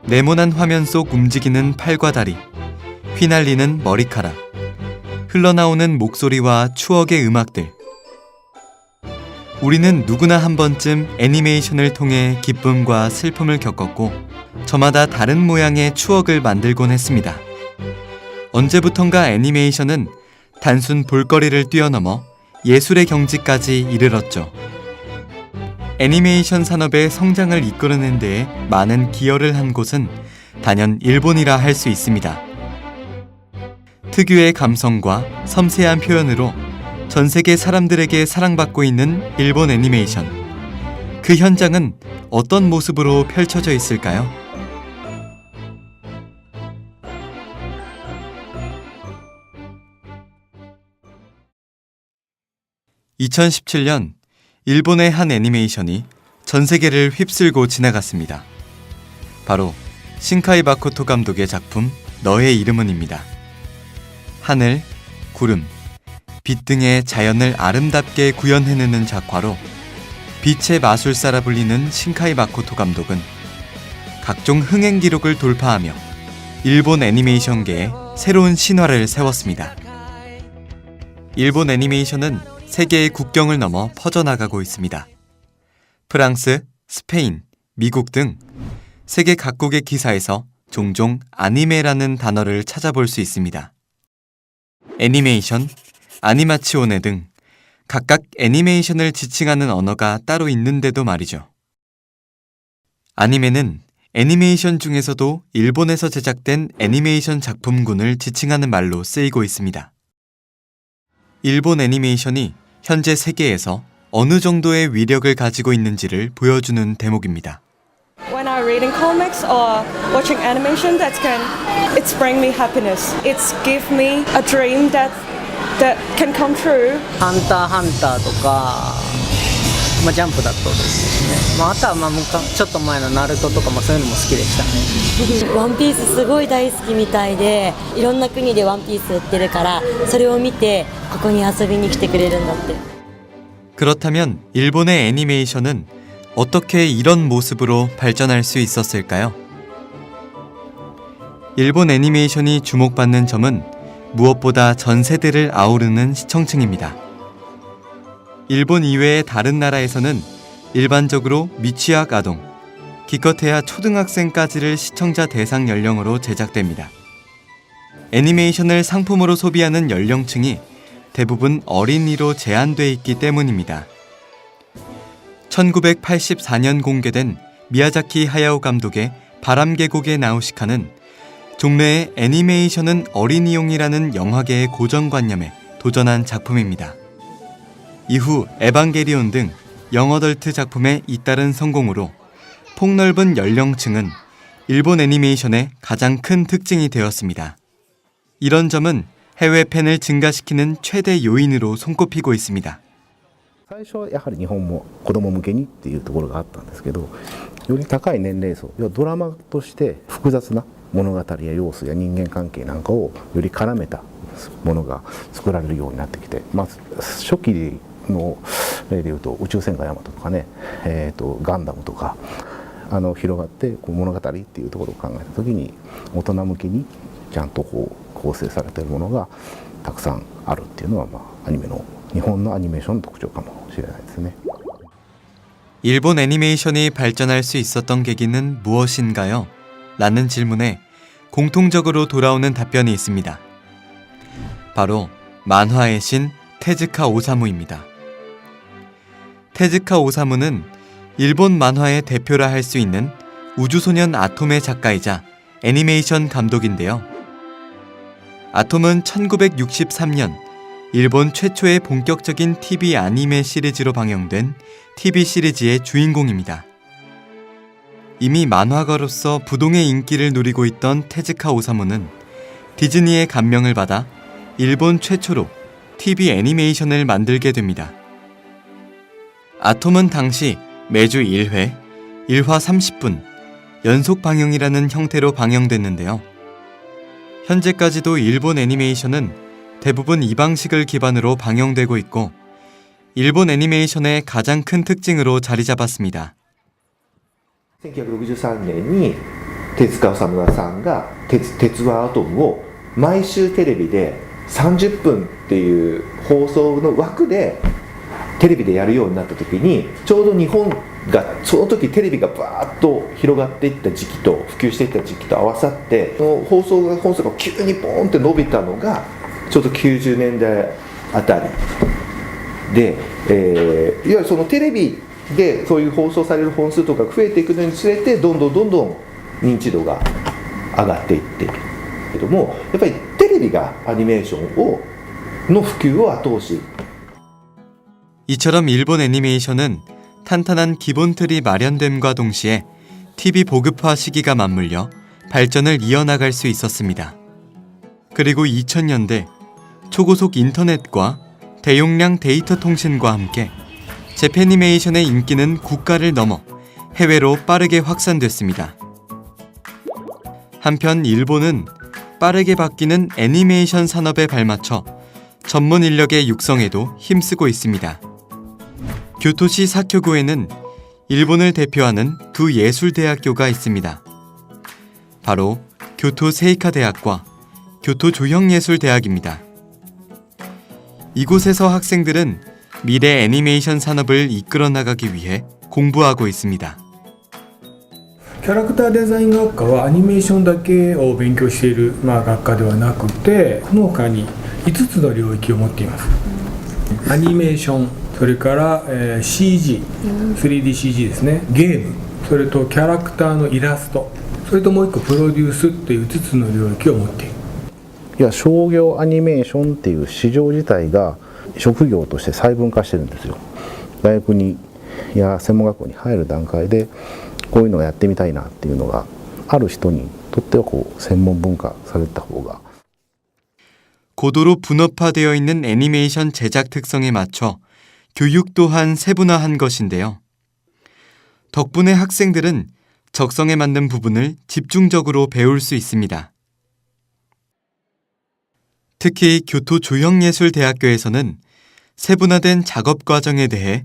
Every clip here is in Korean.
네모난 화면 속 움직이는 팔과 다리, 휘날리는 머리카락, 흘러나오는 목소리와 추억의 음악들. 우리는 누구나 한 번쯤 애니메이션을 통해 기쁨과 슬픔을 겪었고 저마다 다른 모양의 추억을 만들곤 했습니다. 언제부턴가 애니메이션은 단순 볼거리를 뛰어넘어 예술의 경지까지 이르렀죠. 애니메이션 산업의 성장을 이끌어낸 데에 많은 기여를 한 곳은 단연 일본이라 할 수 있습니다. 특유의 감성과 섬세한 표현으로 전 세계 사람들에게 사랑받고 있는 일본 애니메이션. 그 현장은 어떤 모습으로 펼쳐져 있을까요? 2017년 일본의 한 애니메이션이 전 세계를 휩쓸고 지나갔습니다. 바로 신카이 마코토 감독의 작품 너의 이름은입니다. 하늘, 구름, 빛 등의 자연을 아름답게 구현해내는 작화로 빛의 마술사라 불리는 신카이 마코토 감독은 각종 흥행 기록을 돌파하며 일본 애니메이션계에 새로운 신화를 세웠습니다. 일본 애니메이션은 세계의 국경을 넘어 퍼져나가고 있습니다. 프랑스, 스페인, 미국 등 세계 각국의 기사에서 종종 아니메라는 단어를 찾아볼 수 있습니다. 애니메이션, 아니마치오네 등 각각 애니메이션을 지칭하는 언어가 따로 있는데도 말이죠. 아니메는 애니메이션 중에서도 일본에서 제작된 애니메이션 작품군을 지칭하는 말로 쓰이고 있습니다. 일본 애니메이션이 현재 세계에서 어느 정도의 위력을 가지고 있는지를 보여주는 대목입니다. When I'm reading comics or watching animation, it's bring me happiness. It's give me a dream that can come true. ハンターハンターとか、ジャンプだとですね。あとはちょっと前のナルトとかもそういうのも好きでしたね。ワンピースすごい大好きみたいで、いろんな国でワンピース売ってるから、それを見てここに遊びに来てくれるんだって。 그렇다면 일본의 애니메이션은 어떻게 이런 모습으로 발전할 수 있었을까요? 일본 애니메이션이 주목받는 점은 무엇보다 전 세대를 아우르는 시청층입니다. 일본 이외의 다른 나라에서는 일반적으로 미취학 아동, 기껏해야 초등학생까지를 시청자 대상 연령으로 제작됩니다. 애니메이션을 상품으로 소비하는 연령층이 대부분 어린이로 제한돼 있기 때문입니다. 1984년 공개된 미야자키 하야오 감독의 바람계곡의 나우시카는 종래의 애니메이션은 어린이용이라는 영화계의 고정관념에 도전한 작품입니다. 이후 에반게리온 등 영어덜트 작품의 잇따른 성공으로 폭넓은 연령층은 일본 애니메이션의 가장 큰 특징이 되었습니다. 이런 점은 해외 팬을 증가시키는 최대 요인으로 손꼽히고 있습니다. 最初はやはり日本も子供向けにっていうところがあったんですけど、より高い年齢層、要はドラマとして複雑な物語や要素や人間関係なんかをより絡めたものが作られるようになってきて、初期の例でいうと宇宙戦艦ヤマトとかね、ガンダムとか広がって物語っていうところを考えた時に大人向けにちゃんと構成されているものがたくさんあるっていうのはアニメの日本のアニメーションの特徴かもしれないですね. 일본 애니메이션이 발전할 수 있었던 계기는 무엇인가요? 라는 질문에 공통적으로 돌아오는 답변이 있습니다. 바로 만화의 신 테즈카 오사무입니다. 테즈카 오사무는 일본 만화의 대표라 할 수 있는 우주소년 아톰의 작가이자 애니메이션 감독인데요. 아톰은 1963년 일본 최초의 본격적인 TV 아니메 시리즈로 방영된 TV 시리즈의 주인공입니다. 이미 만화가로서 부동의 인기를 누리고 있던 테즈카 오사무는 디즈니의 감명을 받아 일본 최초로 TV 애니메이션을 만들게 됩니다. 아톰은 당시 매주 1회, 1화 30분, 연속 방영이라는 형태로 방영됐는데요. 현재까지도 일본 애니메이션은 대부분 이 방식을 기반으로 방영되고 있고 일본 애니메이션의 가장 큰 특징으로 자리 잡았습니다. 1963年に手塚治虫さんが鉄腕アトムを毎週テレビで30分っていう放送の枠でテレビでやるようになった時に、ちょうど日本がその時テレビがバーッと広がっていった時期と普及していった時期と合わさって、その放送が急にボーンって伸びたのがちょうど90年代あたりで、いわゆるそのテレビでそういう放送される本数とか増えていくのにつれてどんどん認知度が上がっていっているけども、やっぱりテレビがアニメーションの普及を後押し。 이처럼 일본 애니메이션은 탄탄한 기본 틀이 마련됨과 동시에 TV 보급화 시기가 맞물려 발전을 이어나갈 수 있었습니다. 그리고 2000년대 초고속 인터넷과 대용량 데이터 통신과 함께 재패니메이션의 인기는 국가를 넘어 해외로 빠르게 확산됐습니다. 한편 일본은 빠르게 바뀌는 애니메이션 산업에 발맞춰 전문 인력의 육성에도 힘쓰고 있습니다. 교토시 사쿄구에는 일본을 대표하는 두 예술대학교가 있습니다. 바로 교토 세이카 대학과 교토 조형예술대학입니다. 이곳에서 학생들은 미래 애니메이션 산업을 이끌어 나가기 위해 공부하고 있습니다. キャラクターデザイン学科はアニメーションだけを勉強している、学科ではなくて、この他に5つの領域を持っています。アニメーション、それから、CG、3DCG ですね、ゲーム、それとキャラクターのイラスト、それともう一個プロデュースという5つの領域を持っている。いや、商業アニメーションっていう市場自体が職業として細分化してるんですよ。大学にや専門学校に入る段階でこういうのをやってみたいなっていうのがある人にとっては専門分化された方が。 고도로 분업화되어 있는 애니메이션 제작 특성에 맞춰 교육 또한 세분화한 것인데요. 덕분에 학생들은 적성에 맞는 부분을 집중적으로 배울 수 있습니다. 특히 교토 조형예술대학교에서는 세분화된 작업 과정에 대해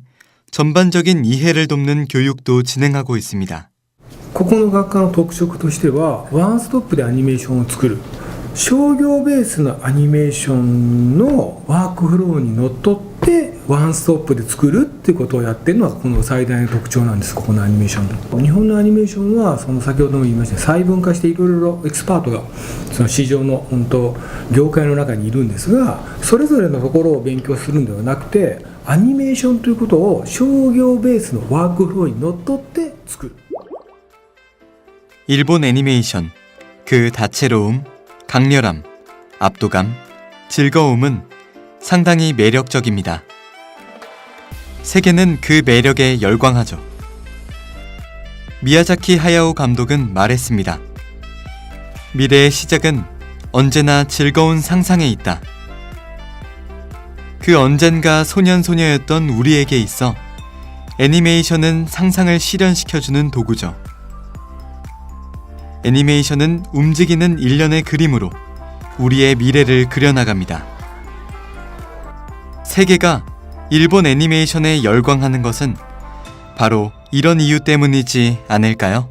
전반적인 이해를 돕는 교육도 진행하고 있습니다. ここの学科の特色としては、ワンストップでアニメーションを作る、商業ベースのアニメーションのワークフローにのっとってワンストップで作るっていうことをやってるのがこの最大の特徴なんです。ここのアニメーションの日本のアニメーションはその先ほども言いました細分化していろいろエキスパートがその市場の業界の中にいるんですが、それぞれのところを勉強するんではなくて、アニメーションということを商業ベースのワークフローにのっとって作る。 일본 애니메이션, 그 다채로움, 강렬함, 압도감, 즐거움은 상당히 매력적입니다. 세계는 그 매력에 열광하죠. 미야자키 하야오 감독은 말했습니다. 미래의 시작은 언제나 즐거운 상상에 있다. 그 언젠가 소년소녀였던 우리에게 있어 애니메이션은 상상을 실현시켜주는 도구죠. 애니메이션은 움직이는 일련의 그림으로 우리의 미래를 그려나갑니다. 세계가 일본 애니메이션에 열광하는 것은 바로 이런 이유 때문이지 않을까요?